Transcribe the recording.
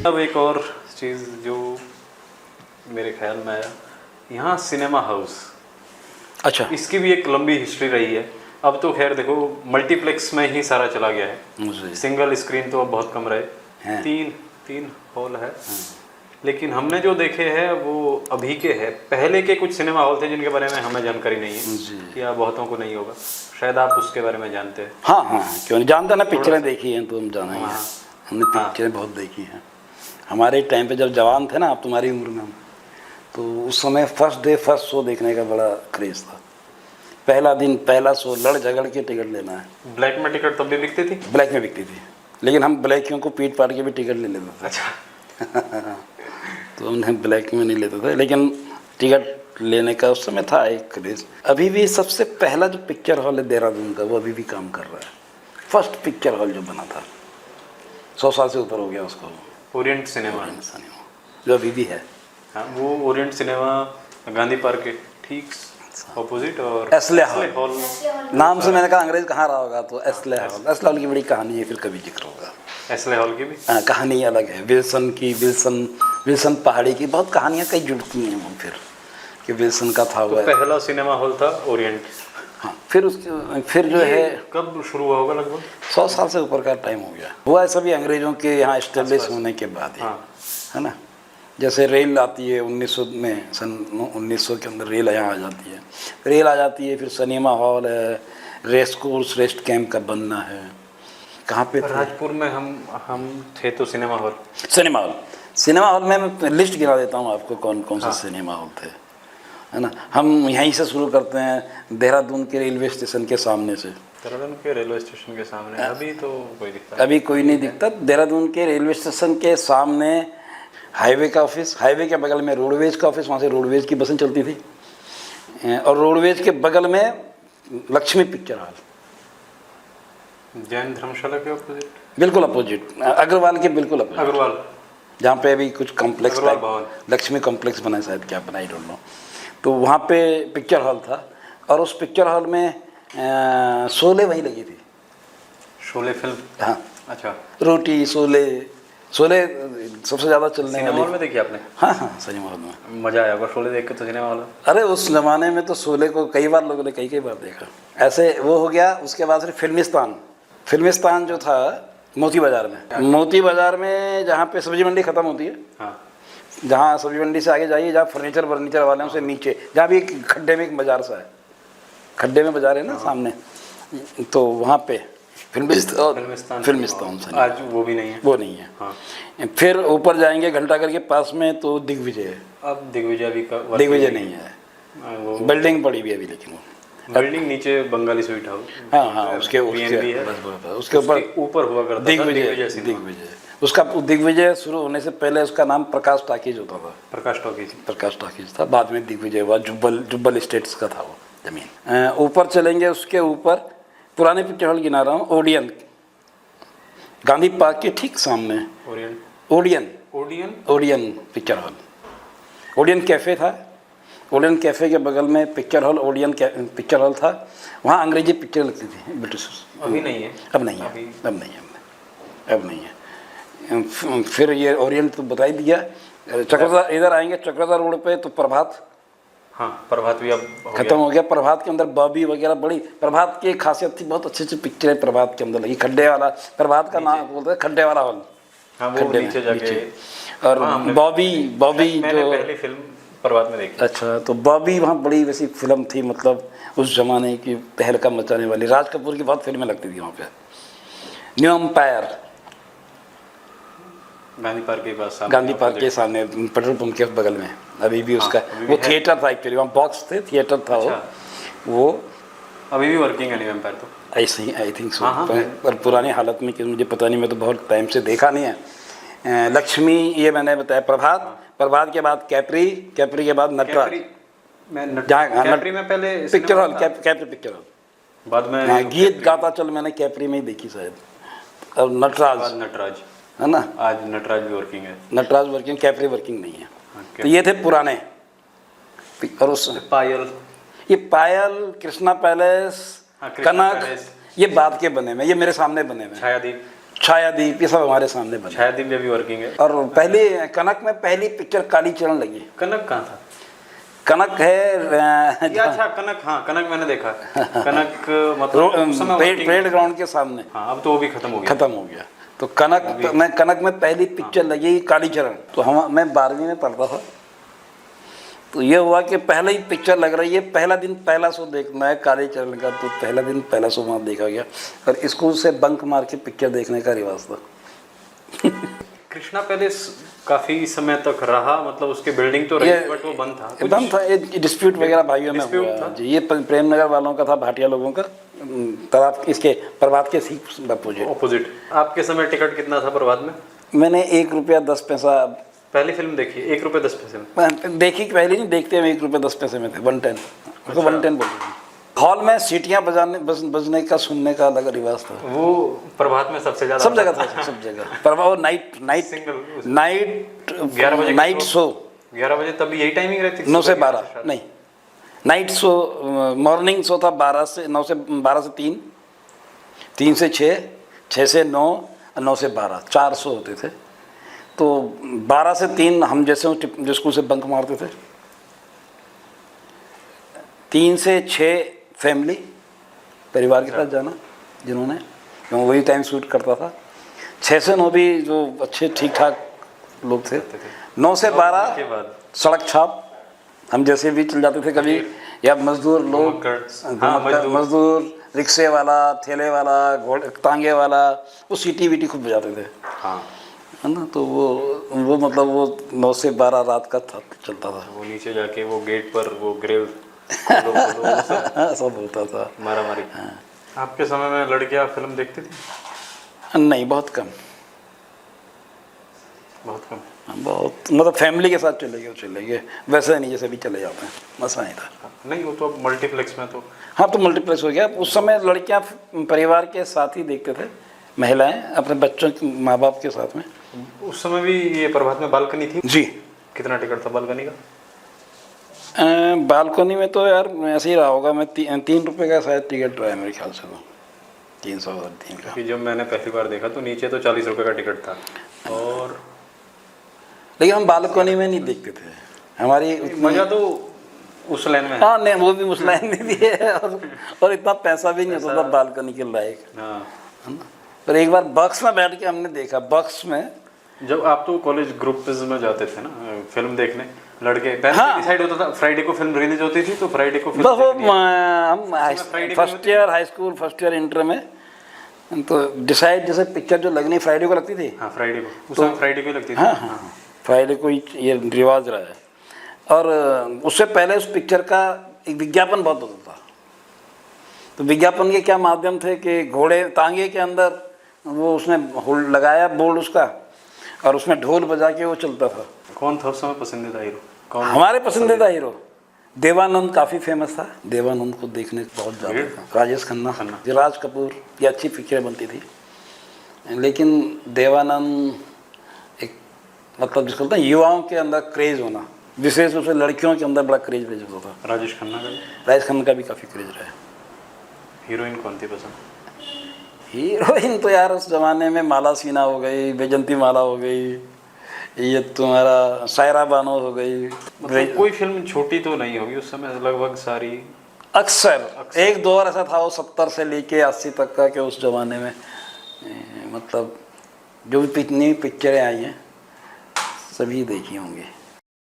अब एक और चीज़ जो मेरे ख्याल में आया, यहाँ सिनेमा हाउस, अच्छा, इसकी भी एक लंबी हिस्ट्री रही है। अब तो खैर देखो मल्टीप्लेक्स में ही सारा चला गया है, मुझे सिंगल स्क्रीन तो अब बहुत कम रहे हैं। तीन हॉल है। लेकिन हमने जो देखे हैं वो अभी के हैं, पहले के कुछ सिनेमा हॉल थे जिनके बारे में हमें जानकारी नहीं है जी। या बहुतों को नहीं होगा, शायद आप उसके बारे में जानते हैं। हाँ हाँ, क्यों नहीं जानता ना, पिक्चरें देखी हैं तो हम जाना ही है। हाँ। हमने पिक्चरें बहुत देखी हैं। हमारे टाइम पे जब जवान थे ना, आप तुम्हारी उम्र में हम, तो उस समय फर्स्ट डे फर्स्ट शो देखने का बड़ा क्रेज था। पहला दिन पहला शो, लड़ झगड़ के टिकट लेना है। ब्लैक में टिकट तब भी बिकती थी? ब्लैक में बिकती थी, लेकिन हम ब्लैकियों को पीट पाट के भी टिकट ले लेते थे। अच्छा। तो हमने ब्लैक में नहीं लेते थे, लेकिन टिकट लेने का उस समय था एक क्रेज। अभी भी सबसे पहला जो पिक्चर हॉल है देहरादून का, वो अभी भी काम कर रहा है। फर्स्ट पिक्चर हॉल जो बना था, 100 साल से ऊपर हो गया उसको, ओरिएंट सिनेमा, जो अभी भी है। हाँ, वो ओरिएंट सिनेमा गांधी पार्क के ठीक ऑपोजिट और एस्ले हॉल नाम से मैंने कहा अंग्रेज कहाँ रहा होगा, तो एस्ले हॉल। एस्ले हॉल की बड़ी कहानी है, फिर कभी जिक्र होगा। एस्ले हॉल की भी कहानी अलग है। विल्सन की, विल्सन पहाड़ी की बहुत कहानियाँ कई जुड़ती हैं वो, फिर कि विल्सन का था तो हुआ। पहला सिनेमा हॉल था ओरिएंट। हाँ, फिर उसके फिर जो है कब शुरू हुआ होगा? लगभग 100 साल से ऊपर का टाइम हो गया हुआ है। सभी अंग्रेजों के यहाँ इस्टेब्लिश होने के बाद ही, हाँ। है ना। जैसे रेल आती है 1900 में, सन 1900 के अंदर रेल यहाँ आ जाती है। रेल आ जाती है, फिर सिनेमा हॉल है, रेस कोर्स, रेस्ट कैंप का बनना है। कहाँ पे राजपुर में हम थे तो सिनेमा हॉल। सिनेमा हॉल में मैं लिस्ट गिरा देता हूँ आपको, कौन कौन से सिनेमा हॉल थे, है ना। हम यहीं से शुरू करते हैं, देहरादून के रेलवे स्टेशन के सामने से। देहरादून के रेलवे स्टेशन के सामने अभी तो कोई दिखता अभी कोई नहीं दिखता। देहरादून के रेलवे स्टेशन के सामने हाईवे का ऑफिस, हाईवे के बगल में रोडवेज का ऑफिस, वहाँ से रोडवेज की बसें चलती थी। और रोडवेज के बगल में लक्ष्मी पिक्चर हॉल, जैन धर्मशाला के ऑपोजिट, बिल्कुल अपोजिट, अग्रवाल के बिल्कुल अपोजिट, अग्रवाल, जहाँ पे अभी कुछ कॉम्प्लेक्स अग्रवाल टाइप, भवन, लक्ष्मी कॉम्प्लेक्स बना है शायद, क्या बना, आई डोंट नो। तो वहाँ पे पिक्चर हॉल था, और उस पिक्चर हॉल में शोले वहीं लगी थी। शोले फिल्म? हाँ, अच्छा। रोटी शोले सबसे ज़्यादा चलने सिनेमा वाली। हॉल में देखी आपने? हाँ हाँ, सिनेमा हॉल में मजा आया होगा शोले देख के तो सिनेमा हॉल। अरे उस जमाने में तो शोले को कई बार लोगों ने कई बार देखा। ऐसे वो हो गया। उसके बाद फिर फिल्मिस्तान जो था मोती बाजार में, जहाँ पे सब्जी मंडी ख़त्म होती है, हाँ, जहाँ सब्जी मंडी से आगे जाइए, जहाँ फर्नीचर वाले से नीचे, जहाँ भी एक खड्डे में एक बाजार सा है, खड्डे में बाजार है ना सामने, तो वहाँ पे फिल्मिस्तान आज वो भी नहीं है। वो नहीं है। हाँ। फिर ऊपर जाएंगे घंटाघर के पास में तो दिग्विजय है। अब दिग्विजय भी दिग्विजय नहीं है, वो बिल्डिंग पड़ी भी अभी, लेकिन वो बिल्डिंग नीचे बंगाली स्वीट हाउस। हाँ, उसके ऊपर हुआ करता दिग्विजय। उसका दिग्विजय शुरू होने से पहले उसका नाम प्रकाश टॉकीज होता था। प्रकाश टॉकीज था, बाद में दिग्विजय हुआ। जुब्बल एस्टेट्स का था वो जमीन। ऊपर चलेंगे, उसके ऊपर पुराने पिक्चर हॉल गिना रहा हूँ, ओडियन, गांधी पार्क के ठीक सामने। Odeon picture hall, Odeon cafe था। ओडियन कैफ़े के बगल में picture hall, Odeon picture hall था। वहाँ अंग्रेजी पिक्चर लगती थी, ब्रिटिश। अभी नहीं है। अब नहीं है। फिर ये ओरिएंट तो बता ही दिया। चक्रधर, इधर आएंगे चक्रधर रोड पे तो प्रभात। हाँ, प्रभात भी अब खत्म हो गया। प्रभात के अंदर बॉबी वगैरह बड़ी, प्रभात की खासियत थी, बहुत अच्छी पिक्चरें प्रभात के अंदर लगी। खड्डे वाला, प्रभात का नाम बोलते हैं खड्डे वाला हॉल। हाँ, वो नीचे जाके। और बॉबी जो पहली फिल्म प्रभात में देखी। अच्छा, तो बॉबी वहाँ बड़ी वैसी फिल्म थी, मतलब उस जमाने की तहलका मचाने वाली। राज कपूर की बहुत फिल्में लगती थी वहाँ पे। न्यू एम्पायर, गांधी पार्क के सामने पेट्रोल पंप के बगल में, अभी भी उसका वो थिएटर था एक्चुअली, वहाँ बॉक्स थे, थिएटर था। वो अभी भी वर्किंग है न्यू एम्पायर तो? ऐसे ही, आई थिंक सो। पर पुरानी हालत में कि मुझे पता नहीं, मैं तो बहुत टाइम से देखा नहीं है। लक्ष्मी, ये मैंने बताया। प्रभात के बाद कैप्री के बाद नटराज। कैप्री में पहले picture hall, Capri picture hall, बाद में गीत गाता चल मैंने कैप्री में ही देखी शायद। और नटराज है ना, आज नटराज भी वर्किंग है। नटराज वर्किंग, कैप्री वर्किंग नहीं है। तो ये थे पुराने। और उस पायल, कृष्णा पैलेस, कनक, ये बाद के बने हुए, ये मेरे सामने बने हुए। छायादीप, ये सब हमारे सामने बने। छायादीप भी अभी वर्किंग है। और पहले कनक में पहली पिक्चर कालीचरण लगी। कनक कहाँ था? कनक है ये अच्छा कनक, हाँ कनक मैंने देखा। कनक मतलब उस समय परेड ग्राउंड के सामने। हाँ अब तो वो भी खत्म हो गया। खत्म हो गया। तो कनक में पहली पिक्चर लगी कालीचरण। तो मैं 12वीं में पढ़ता था। तो ये हुआ कि पहले ही पिक्चर लग रही है, पहला दिन पहला शो देखना है कालीचरण का, तो पहला दिन पहला शो वहाँ देखा गया। और स्कूल से बंक मार के पिक्चर देखने का रिवाज था। कृष्णा पैलेस काफी समय तक रहा, मतलब उसकी बिल्डिंग तो रही बट वो बंद था। बंद था, ये डिस्प्यूट वगैरह भाइयों में हुआ जी। ये प्रेम नगर वालों का था, भाटिया लोगों का, तालाब इसके प्रभात के ठीक अपोजिट। आपके समय टिकट कितना था प्रभात में? मैंने 1 रुपया 10 पैसा पहली फिल्म देखी 1 रुपये 10 पैसे में देखी। पहले नहीं देखते हुए 1 रुपया 10 पैसे में थे, 110 उसको 110 बोलते थे। हॉल में सीटियाँ बजने का सुनने का अलग रिवाज था। वो प्रभात में सबसे ज्यादा सब जगह था, सब जगह प्रभात। नाइट 11 बजे नाइट शो 11 बजे, तभी यही टाइमिंग रहती थी 9 से 12 नहीं, नाइट शो मॉर्निंग शो था 9 से 12 से 3, 3 से 6, 6 से 9, 9 से 12, 4 शो होते थे। तो 12 से 3 हम जैसे जो स्कूल से बंक मारते थे, 3 से 6 फैमिली परिवार के साथ जाना, जिन्होंने वही टाइम सूट करता था। 6 से 9 भी जो अच्छे ठीक ठाक लोग थे। 9 से 12 सड़क छाप, हम जैसे भी चल जाते थे कभी, या मजदूर लोग, मजदूर रिक्शे वाला, ठेले वाला, तांगे वाला, वो सीटी वीटी खूब बजाते थे। हाँ है ना। तो वो मतलब वो 9 से 12 रात का था, चलता था। वो नीचे जाके वो गेट पर वो ग्रिल सब होता था, मारा मारी। आपके समय में लड़कियां फिल्म देखती थी? नहीं, बहुत कम, बहुत कम। बहुत मतलब फैमिली के साथ चले गए, वैसे नहीं जैसे भी चले जाते हैं, मसला नहीं था। नहीं वो तो अब मल्टीप्लेक्स में तो, हाँ तो मल्टीप्लेक्स हो गया। उस समय लड़कियां परिवार के साथ ही देखते थे, महिलाएं अपने बच्चों माँ बाप के साथ में। उस समय भी ये प्रभात में बालकनी थी जी। कितना टिकट था बालकनी का? बालकनी में तो यार ऐसे ही रहा होगा, मैं 3 रुपये का शायद टिकट रहा है मेरे ख्याल से, तो 303 का। कि जब मैंने पहली बार देखा तो नीचे तो 40 रुपये का टिकट था। और लेकिन हम बालकनी में नहीं देखते थे, हमारी मजा तो उस लाइन में। हाँ नहीं, वो भी उस लाइन में भी है, और इतना पैसा भी नहीं होता था बालकनी के लायक। हाँ पर एक बार बक्स में बैठ के हमने देखा, बक्स में। जब आप तो कॉलेज ग्रुप में जाते थे ना फिल्म देखने, लड़के पहले हाँ। डिसाइड होता था फ्राइडे को फिल्म रिलीज होती थी तो फ्राइडे को फिल्म हम first year high school, first year inter में, तो डिसाइड जैसे पिक्चर जो लगनी फ्राइडे को लगती थी। हाँ फ्राइडे को, उस समय फ्राइडे को ही लगती थी। हाँ हाँ, फ्राइडे को ये रिवाज रहा है। और उससे पहले उस पिक्चर का एक विज्ञापन बहुत होता था। तो विज्ञापन के क्या माध्यम थे कि घोड़े तांगे के अंदर वो उसने लगाया बोर्ड उसका, और उसमें ढोल बजा के वो चलता था। कौन था उस समय पसंदीदा हीरो? कौन हमारे पसंदीदा हीरो देवानंद काफ़ी फेमस था। देवानंद को देखने बहुत ज़्यादा था। राजेश खन्ना, राज कपूर, ये अच्छी पिक्चरें बनती थी, लेकिन देवानंद एक मतलब जिसको बोलते हैं युवाओं के अंदर क्रेज होना, विशेष रूप से लड़कियों के अंदर बड़ा क्रेज होता था। राजेश खन्ना का? राजेश खन्ना का भी काफ़ी क्रेज रहा है। हीरोइन कौन थी पसंद? हीरोइन तो यार उस जमाने में माला सिन्हा हो गई, बैजंती माला हो गई, ये तुम्हारा सायरा बानो हो गई। मतलब कोई फिल्म छोटी तो नहीं होगी उस समय, लगभग सारी। अक्सर एक दौर ऐसा था वो 70 से लेके 80 तक का, कि उस जमाने में मतलब जो भी कितनी पिक्चरें आई हैं सभी देखी होंगी।